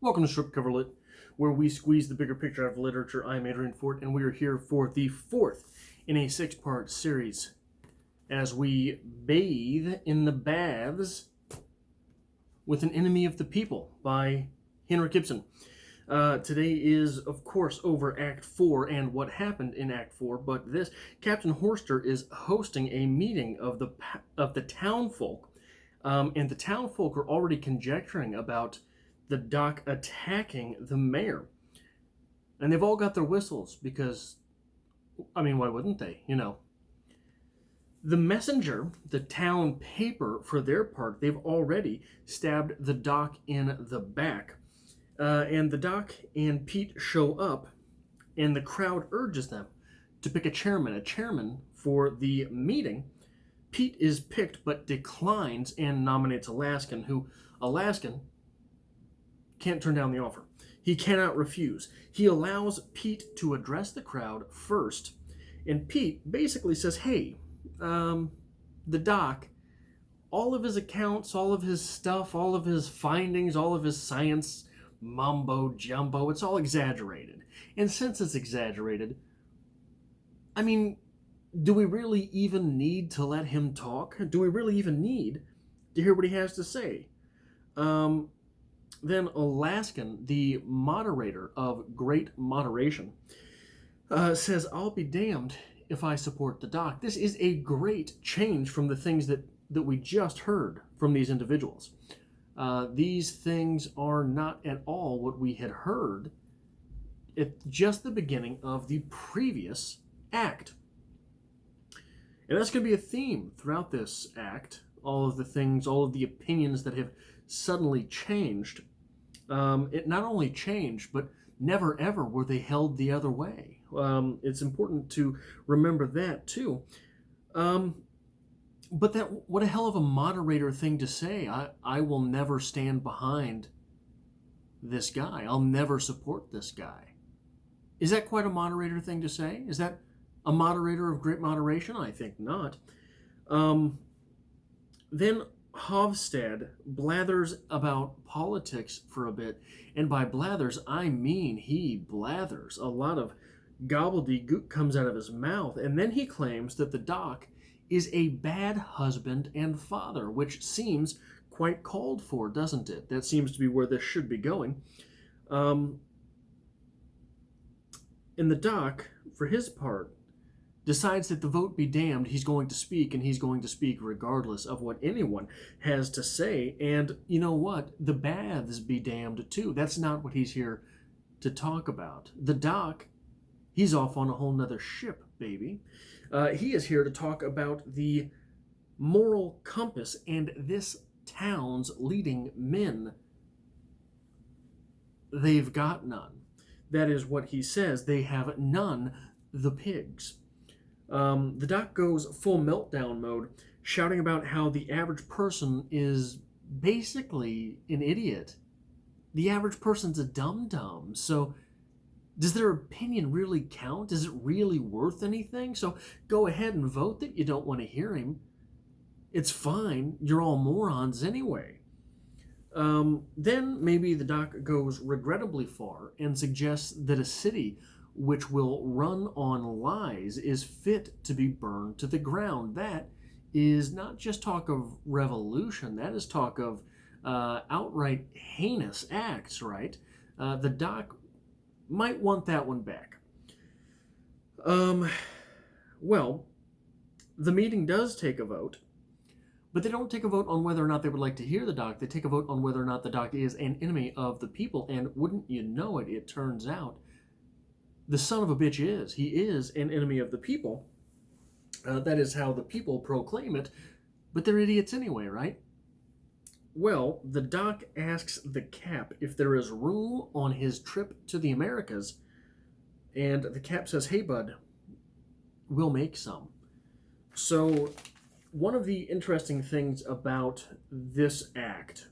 Welcome to Strip Cover Lit, where we squeeze the bigger picture out of literature. I'm Adrian Fort, and we are here for the fourth in a six-part series as we bathe in the baths with an Enemy of the People by Henrik Ibsen. Today is, of course, over Act 4 and what happened in Act 4, but Captain Hofstede is hosting a meeting of the townfolk, and the townfolk are already conjecturing about the dock attacking the mayor. And they've all got their whistles because, why wouldn't they, The Messenger, the town paper, for their part, they've already stabbed the dock in the back. And the dock and Pete show up, and the crowd urges them to pick a chairman for the meeting. Pete is picked but declines and nominates Alaskan, who can't turn down the offer. He cannot refuse. He allows Pete to address the crowd first, and Pete basically says, hey, the doc, all of his accounts, all of his stuff, all of his findings, all of his science, mumbo jumbo, it's all exaggerated. And since it's exaggerated, do we really even need to let him talk? Do we really even need to hear what he has to say? Then Alaskan, the moderator of Great Moderation, says, I'll be damned if I support the doc. This is a great change from the things that we just heard from these individuals. These things are not at all what we had heard at just the beginning of the previous act. And that's going to be a theme throughout this act. All of the things, all of the opinions that have suddenly changed. It not only changed, but never ever were they held the other way. It's important to remember that too. But what a hell of a moderator thing to say. I will never stand behind this guy. I'll never support this guy. Is that quite a moderator thing to say? Is that a moderator of great moderation? I think not. Then Hofstede blathers about politics for a bit, and by blathers I mean he blathers. A lot of gobbledygook comes out of his mouth, and then he claims that the doc is a bad husband and father, which seems quite called for, doesn't it? That seems to be where this should be going. And the doc, for his part, decides that the vote be damned, he's going to speak, and he's going to speak regardless of what anyone has to say. And you know what? The baths be damned too. That's not what he's here to talk about. The doc, he's off on a whole nother ship, baby. He is here to talk about the moral compass and this town's leading men. They've got none. That is what he says. They have none, the pigs. The doc goes full meltdown mode, shouting about how the average person is basically an idiot. The average person's a dum-dum. So does their opinion really count? Is it really worth anything? So go ahead and vote that you don't want to hear him. It's fine. You're all morons anyway. Then maybe the doc goes regrettably far and suggests that a city which will run on lies is fit to be burned to the ground. That is not just talk of revolution. That is talk of outright heinous acts, right? The doc might want that one back. Well, the meeting does take a vote, but they don't take a vote on whether or not they would like to hear the doc. They take a vote on whether or not the doc is an enemy of the people. And wouldn't you know it, it turns out the son of a bitch is. He is an enemy of the people. That is how the people proclaim it, but they're idiots anyway, right? Well, the doc asks the cap if there is room on his trip to the Americas, and the cap says, hey, bud, we'll make some. So one of the interesting things about this act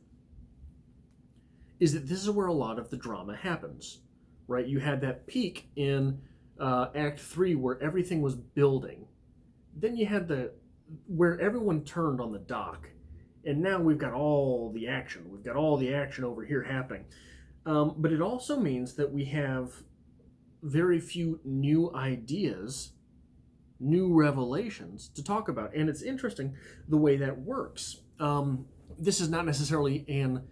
is that this is where a lot of the drama happens. Right, you had that peak in Act 3 where everything was building. Then you had where everyone turned on the dock. And now we've got all the action. We've got all the action over here happening. But it also means that we have very few new ideas, new revelations to talk about. And it's interesting the way that works. This is not necessarily an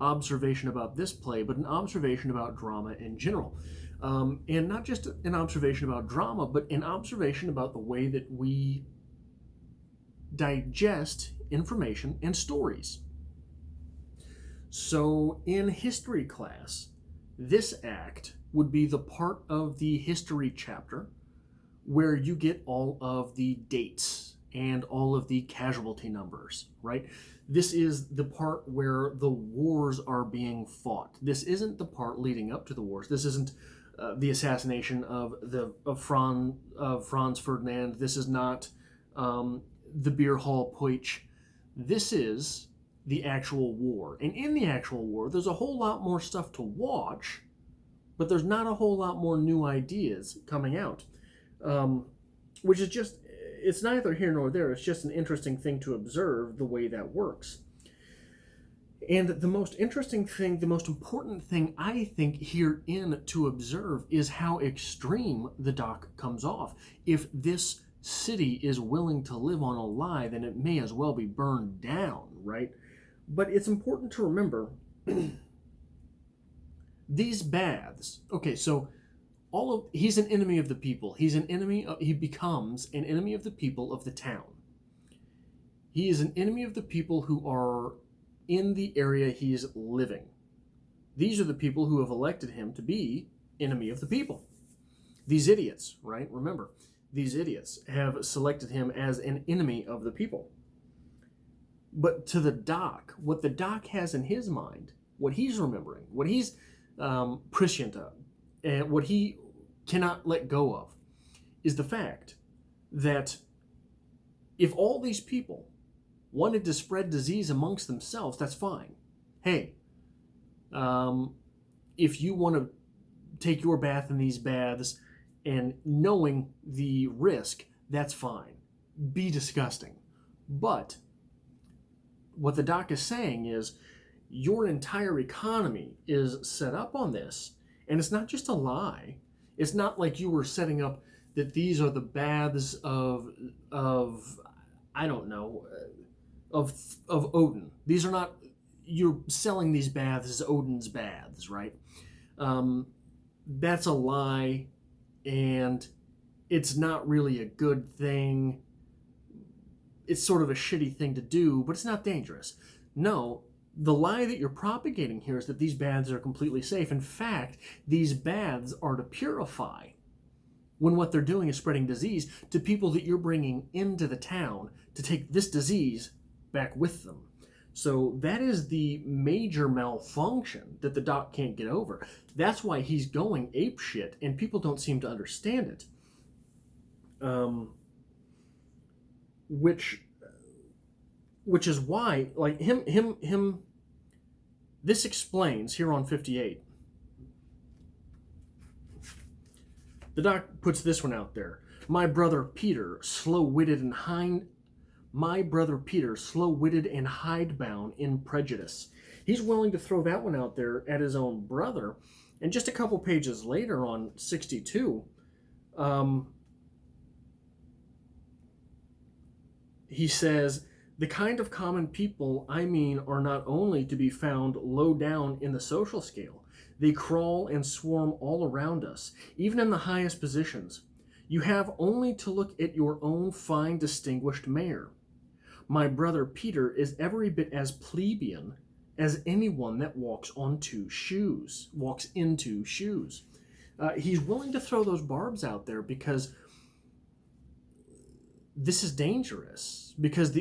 observation about this play, but an observation about drama in general. And not just an observation about drama, but an observation about the way that we digest information and stories. So in history class, this act would be the part of the history chapter where you get all of the dates and all of the casualty numbers, right? This is the part where the wars are being fought. This isn't the part leading up to the wars. This isn't the assassination of Franz Ferdinand. This is not the beer hall putsch. This is the actual war. And in the actual war, there's a whole lot more stuff to watch, but there's not a whole lot more new ideas coming out. Which is just, it's neither here nor there. It's just an interesting thing to observe the way that works. And the most interesting thing, the most important thing I think herein to observe is how extreme the doc comes off. If this city is willing to live on a lie, then it may as well be burned down, right? But it's important to remember these baths. Okay, so he's an enemy of the people. He becomes an enemy of the people of the town. He is an enemy of the people who are in the area he is living. These are the people who have elected him to be enemy of the people. These idiots, right? Remember, these idiots have selected him as an enemy of the people. But to the doc, what the doc has in his mind, what he's remembering, what he's prescient of, and what he cannot let go of, is the fact that if all these people wanted to spread disease amongst themselves, that's fine. Hey, if you want to take your bath in these baths and knowing the risk, that's fine. Be disgusting. But what the doc is saying is your entire economy is set up on this, and it's not just a lie. It's not like you were setting up that these are the baths of I don't know, of Odin. These are not, you're selling these baths as Odin's baths, right? That's a lie, and it's not really a good thing. It's sort of a shitty thing to do, but it's not dangerous. No, the lie that you're propagating here is that these baths are completely safe. In fact, these baths are to purify, when what they're doing is spreading disease to people that you're bringing into the town to take this disease back with them. So that is the major malfunction that the doc can't get over. That's why he's going apeshit, and people don't seem to understand it. Which is why, like, him. This explains here on 58. The doc puts this one out there. My brother Peter, slow-witted and hidebound in prejudice. He's willing to throw that one out there at his own brother. And just a couple pages later on 62, he says, the kind of common people I mean are not only to be found low down in the social scale, they crawl and swarm all around us, even in the highest positions. You have only to look at your own fine distinguished mayor. My brother Peter is every bit as plebeian as anyone that walks into shoes. He's willing to throw those barbs out there because this is dangerous, because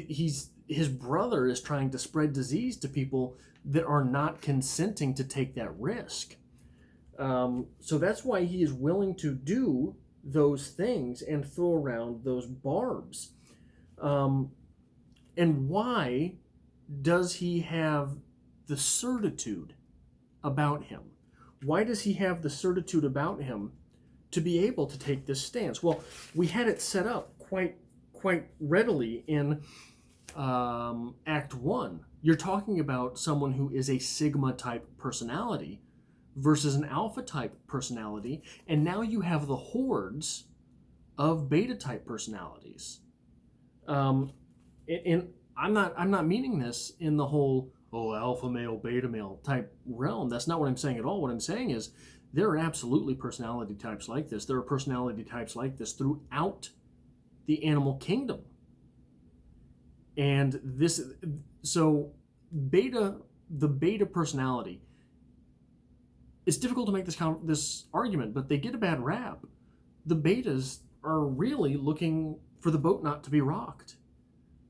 his brother is trying to spread disease to people that are not consenting to take that risk. So that's why he is willing to do those things and throw around those barbs. And why does he have the certitude about him? Why does he have the certitude about him to be able to take this stance? Well, we had it set up quite readily in Act 1. You're talking about someone who is a Sigma type personality versus an alpha type personality, and now you have the hordes of beta type personalities. And I'm not meaning this in the whole alpha male, beta male type realm. That's not what I'm saying at all. What I'm saying is there are absolutely personality types like this. There are personality types like this throughout the animal kingdom. And the beta personality, it's difficult to make this argument, but they get a bad rap. The betas are really looking for the boat not to be rocked.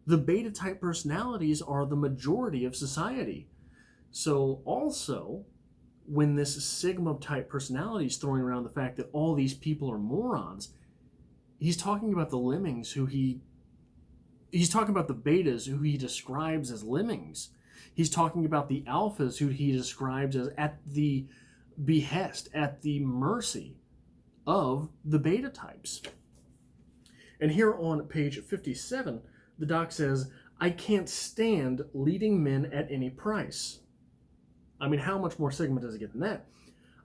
The beta type personalities are the majority of society. So also, when this sigma type personality is throwing around the fact that all these people are morons, he's talking about the lemmings he's talking about the betas who he describes as lemmings. He's talking about the alphas who he describes as at the behest, at the mercy of the beta types. And here on page 57, the doc says, I can't stand leading men at any price. I mean, how much more sigma does it get than that?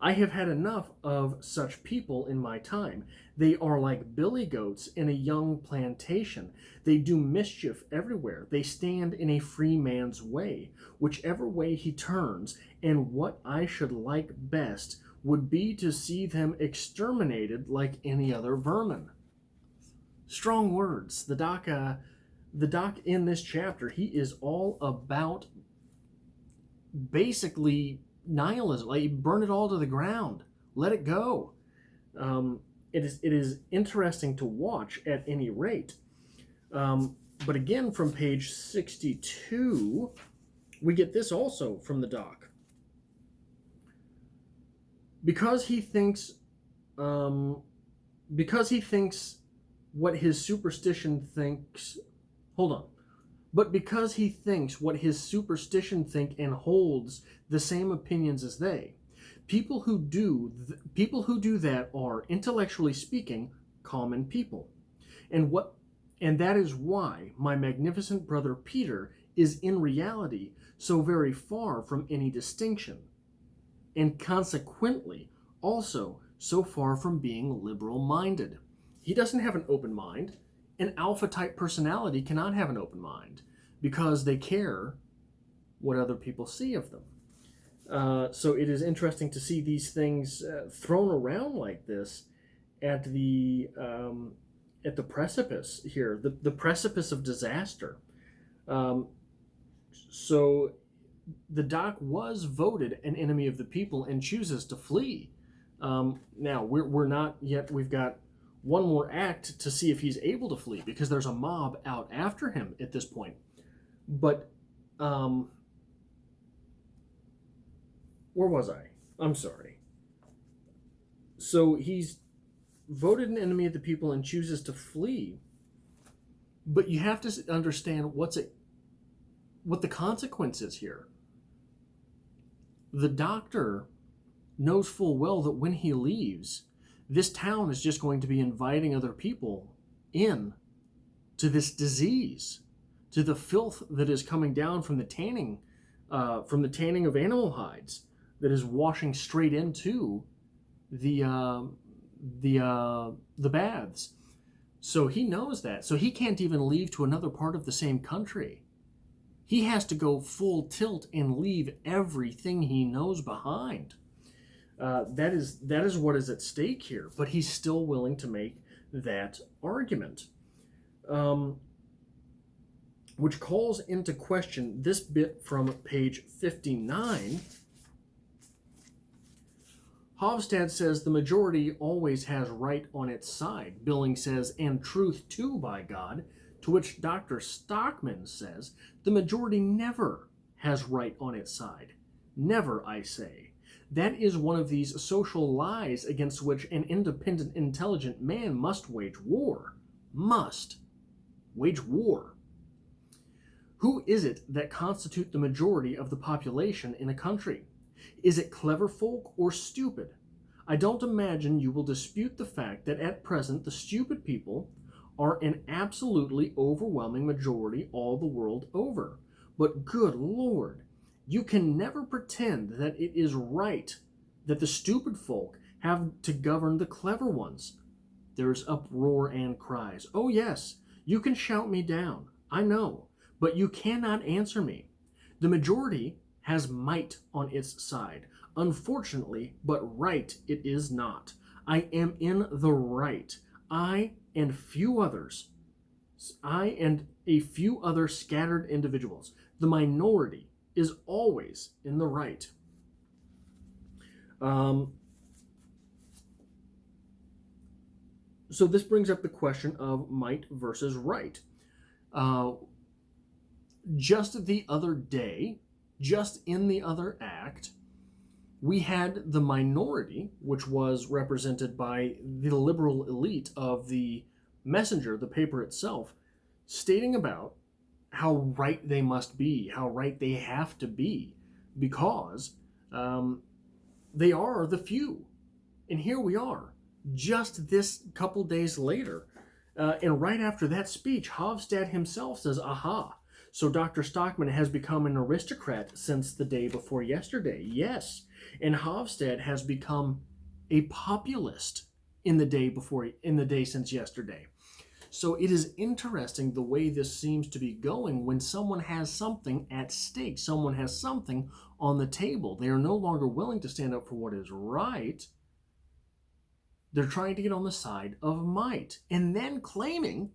I have had enough of such people in my time. They are like billy goats in a young plantation. They do mischief everywhere. They stand in a free man's way, whichever way he turns, and what I should like best would be to see them exterminated like any other vermin. Strong words. The doc in this chapter, he is all about basically nihilism. Like, burn it all to the ground. Let it go. It is interesting to watch at any rate. But again, from page 62, we get this also from the doc. Because he thinks what his superstition thinks. Hold on. But because he thinks what his superstition think and holds the same opinions as they, people who do that are, intellectually speaking, common people. And that is why my magnificent brother Peter is in reality so very far from any distinction, and consequently also so far from being liberal-minded. He doesn't have an open mind. An alpha-type personality cannot have an open mind because they care what other people see of them. So it is interesting to see these things thrown around like this at the precipice here, the precipice of disaster. So the doc was voted an enemy of the people and chooses to flee. Now, we're not yet, we've got one more act to see if he's able to flee, because there's a mob out after him at this point. But, where was I? I'm sorry. So he's voted an enemy of the people and chooses to flee. But you have to understand what the consequence is here. The doctor knows full well that when he leaves, this town is just going to be inviting other people in to this disease, to the filth that is coming down from the tanning of animal hides that is washing straight into the baths. So he knows that. So he can't even leave to another part of the same country. He has to go full tilt and leave everything he knows behind. That is what is at stake here. But he's still willing to make that argument, which calls into question this bit from page 59. Hofstede says the majority always has right on its side. Billing says, and truth too, by God. To which Dr. Stockman says, the majority never has right on its side. Never, I say. That is one of these social lies against which an independent, intelligent man must wage war. Must wage war. Who is it that constitute the majority of the population in a country? Is it clever folk or stupid? I don't imagine you will dispute the fact that at present the stupid people are an absolutely overwhelming majority all the world over. But good Lord, you can never pretend that it is right that the stupid folk have to govern the clever ones. There's uproar and cries. Oh yes, you can shout me down, I know, but you cannot answer me. The majority has might on its side. Unfortunately, but right it is not. I am in the right. I and a few other scattered individuals. The minority is always in the right. So this brings up the question of might versus right. Just the other day, just in the other act, we had the minority, which was represented by the liberal elite of the Messenger, the paper itself, stating about how right they must be, how right they have to be, because they are the few. And here we are, just this couple days later. And right after that speech, Hofstede himself says, aha, so Dr. Stockman has become an aristocrat since the day before yesterday. Yes, and Hofstede has become a populist in the day since yesterday. So it is interesting the way this seems to be going when someone has something at stake, someone has something on the table. They are no longer willing to stand up for what is right. They're trying to get on the side of might, and then claiming,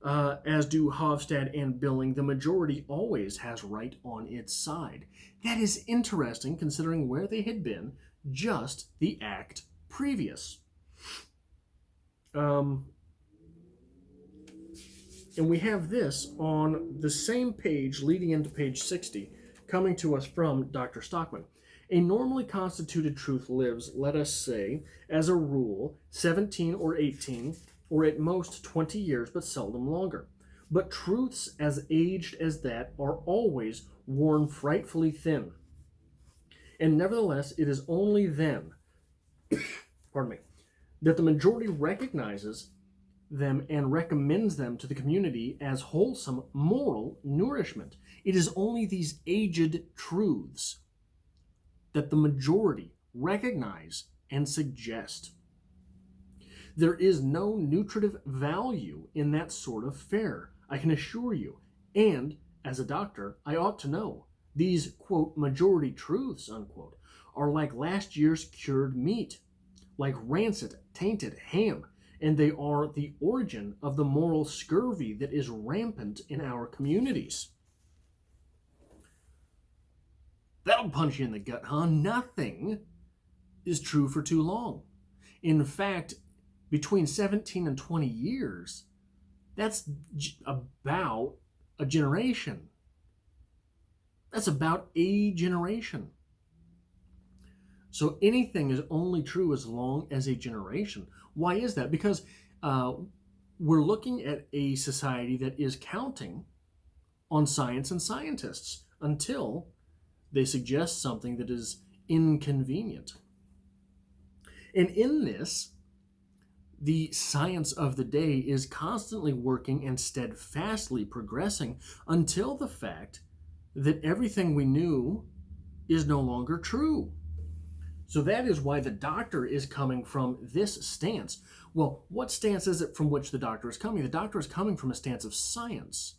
as do Hofstede and Billing, the majority always has right on its side. That is interesting considering where they had been just the act previous. And we have this on the same page leading into page 60, coming to us from Dr. Stockman. A normally constituted truth lives, let us say, as a rule, 17 or 18, or at most 20 years, but seldom longer. But truths as aged as that are always worn frightfully thin. And nevertheless, it is only then, pardon me, that the majority recognizes them and recommends them to the community as wholesome moral nourishment. It is only these aged truths that the majority recognize and suggest. There is no nutritive value in that sort of fare, I can assure you. And, as a doctor, I ought to know. These, quote, majority truths, unquote, are like last year's cured meat, like rancid, tainted ham, and they are the origin of the moral scurvy that is rampant in our communities. That'll punch you in the gut, huh? Nothing is true for too long. In fact, between 17 and 20 years, that's about a generation. That's about a generation. So anything is only true as long as a generation. Why is that? Because we're looking at a society that is counting on science and scientists until they suggest something that is inconvenient. And in this, the science of the day is constantly working and steadfastly progressing until the fact that everything we knew is no longer true. So that is why the doctor is coming from this stance. Well, what stance is it from which the doctor is coming? The doctor is coming from a stance of science.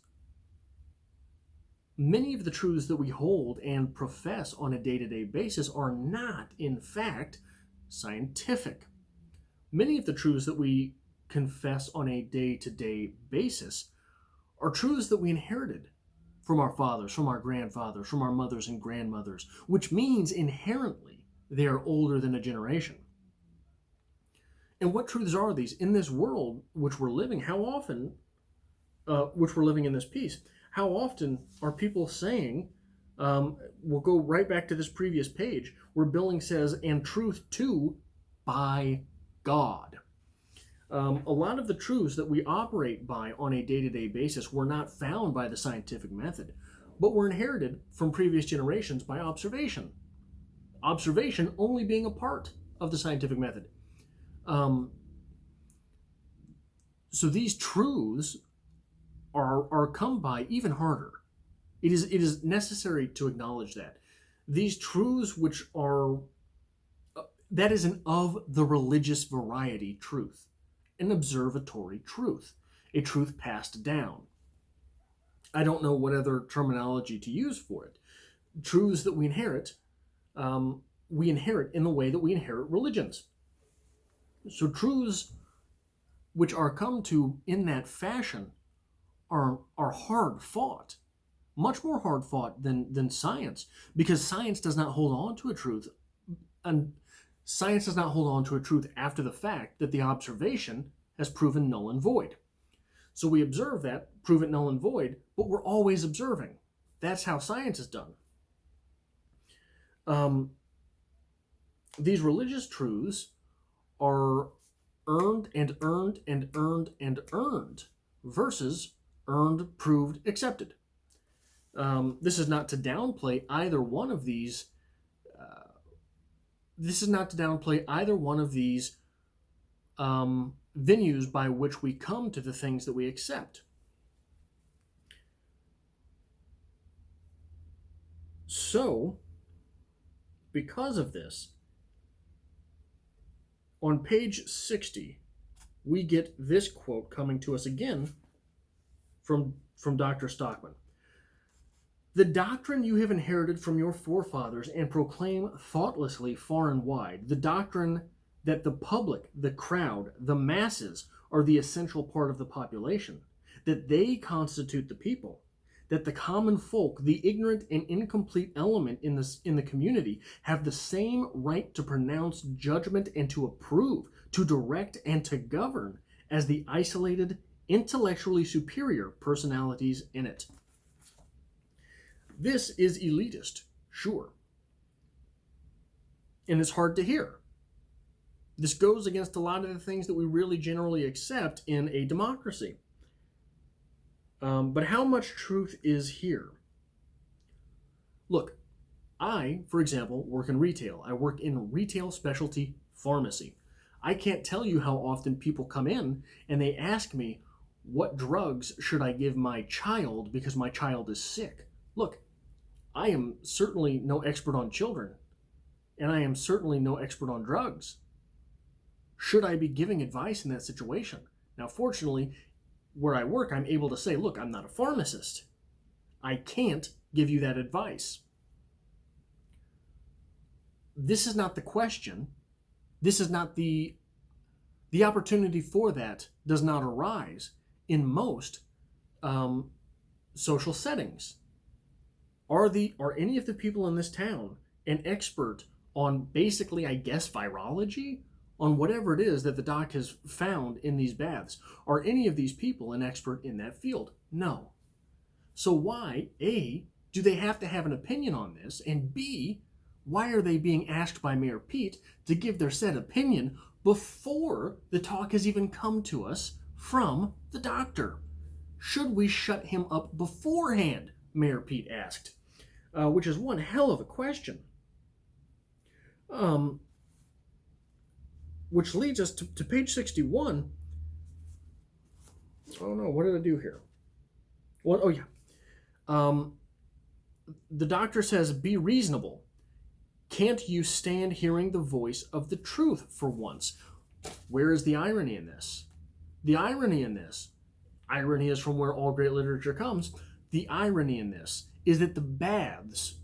Many of the truths that we hold and profess on a day-to-day basis are not, in fact, scientific. Many of the truths that we confess on a day-to-day basis are truths that we inherited from our fathers, from our grandfathers, from our mothers and grandmothers, which means inherently they are older than a generation. And what truths are these? In this world which we're living, how often, which we're living in this peace, how often are people saying, we'll go right back to this previous page, where Billing says, and truth too, by God. A lot of the truths that we operate by on a day-to-day basis were not found by the scientific method, but were inherited from previous generations by observation. Observation only being a part of the scientific method. So these truths are come by even harder. It is necessary to acknowledge that. These truths which are, that is an of the religious variety truth, an observatory truth, a truth passed down. I don't know what other terminology to use for it. Truths that we inherit in the way that we inherit religions. So truths which are come to in that fashion are hard fought, much more hard fought than science, because science does not hold on to a truth, and science does not hold on to a truth after the fact that the observation has proven null and void. So we observe that, prove it null and void, but we're always observing. That's how science is done. These religious truths are earned and earned and earned and earned versus earned, proved, accepted. This is not to downplay either one of these. Venues by which we come to the things that we accept. So, because of this, on page 60, we get this quote coming to us again from Dr. Stockman. The doctrine you have inherited from your forefathers and proclaim thoughtlessly far and wide, the doctrine that the public, the crowd, the masses are the essential part of the population, that they constitute the people, that the common folk, the ignorant and incomplete element in the community, have the same right to pronounce judgment and to approve, to direct and to govern as the isolated, intellectually superior personalities in it. This is elitist, sure. And it's hard to hear. This goes against a lot of the things that we really generally accept in a democracy. But how much truth is here? Look, I, for example, work in retail. I work in retail specialty pharmacy. I can't tell you how often people come in and they ask me, what drugs should I give my child because my child is sick? Look, I am certainly no expert on children, and I am certainly no expert on drugs. Should I be giving advice in that situation? Now, fortunately, where I work, I'm able to say, look, I'm not a pharmacist. I can't give you that advice. This is not the question. This is not the opportunity for that does not arise in most social settings. Are any of the people in this town an expert on basically, I guess, virology? On whatever it is that the doc has found in these baths? Are any of these people an expert in that field? No. So why, A, do they have to have an opinion on this? And B, why are they being asked by Mayor Pete to give their said opinion before the talk has even come to us from the doctor? Should we shut him up beforehand? Mayor Pete asked, which is one hell of a question. Which leads us to page 61. Oh no, what did I do here? What? Oh yeah. The doctor says, be reasonable. Can't you stand hearing the voice of the truth for once? Where is the irony in this? The irony in this, irony is from where all great literature comes. The irony in this is that the baths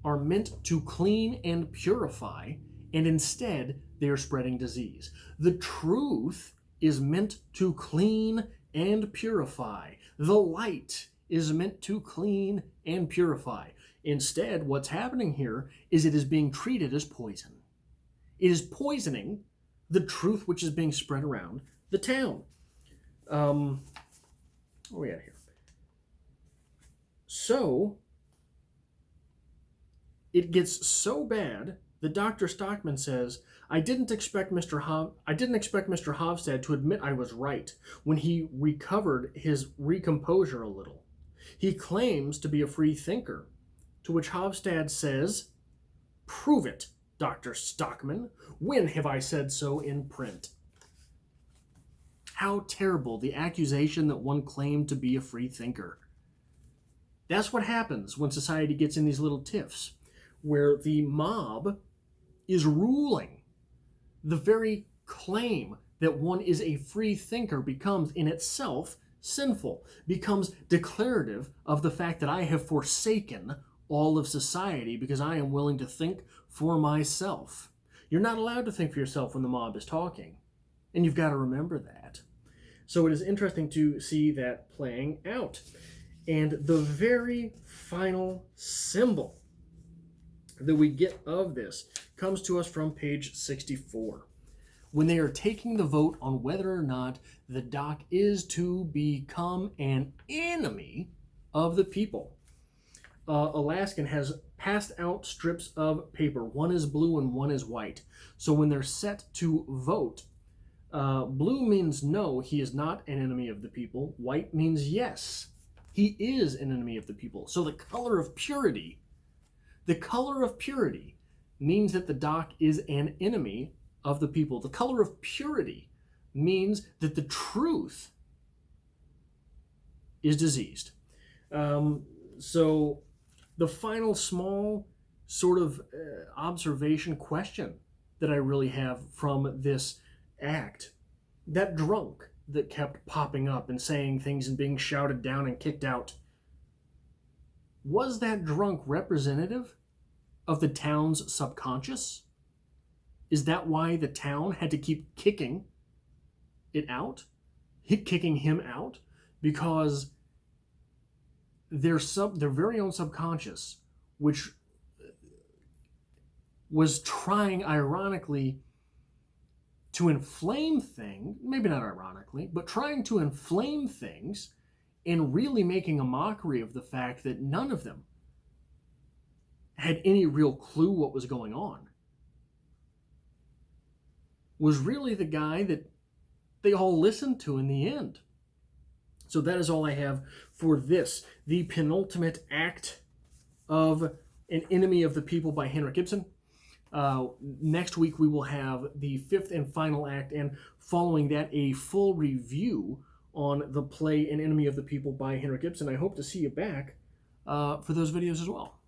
are meant to clean and purify, and instead they are spreading disease. The truth is meant to clean and purify. The light is meant to clean and purify. Instead, what's happening here is it is being treated as poison. It is poisoning the truth which is being spread around the town. What are we at here? So, it gets so bad that Dr. Stockman says, I didn't expect Mr. Hofstede to admit I was right when he recovered his recomposure a little. He claims to be a free thinker, to which Hofstede says, prove it, Dr. Stockman. When have I said so in print? How terrible the accusation that one claimed to be a free thinker. That's what happens when society gets in these little tiffs. where the mob is ruling. The very claim that one is a free thinker becomes in itself sinful, becomes declarative of the fact that I have forsaken all of society because I am willing to think for myself. You're not allowed to think for yourself when the mob is talking, and you've got to remember that. So it is interesting to see that playing out. And the very final symbol that we get of this comes to us from page 64. When they are taking the vote on whether or not the dock is to become an enemy of the people. Alaskan has passed out strips of paper. One is blue and one is white. So when they're set to vote, blue means no, he is not an enemy of the people. White means yes, he is an enemy of the people. So the color of purity means that the dock is an enemy of the people. The color of purity means that the truth is diseased. So the final small sort of observation question that I really have from this act, that drunk that kept popping up and saying things and being shouted down and kicked out, was that drunk representative of the town's subconscious? Is that why the town had to keep kicking it out? Kicking him out? Because their very own subconscious, which was trying, ironically, to inflame things, maybe not ironically, but trying to inflame things and really making a mockery of the fact that none of them had any real clue what was going on, was really the guy that they all listened to in the end. So that is all I have for this, the penultimate act of An Enemy of the People by Henrik Ibsen. Next week we will have the fifth and final act, and following that, a full review on the play An Enemy of the People by Henrik Ibsen. I hope to see you back for those videos as well.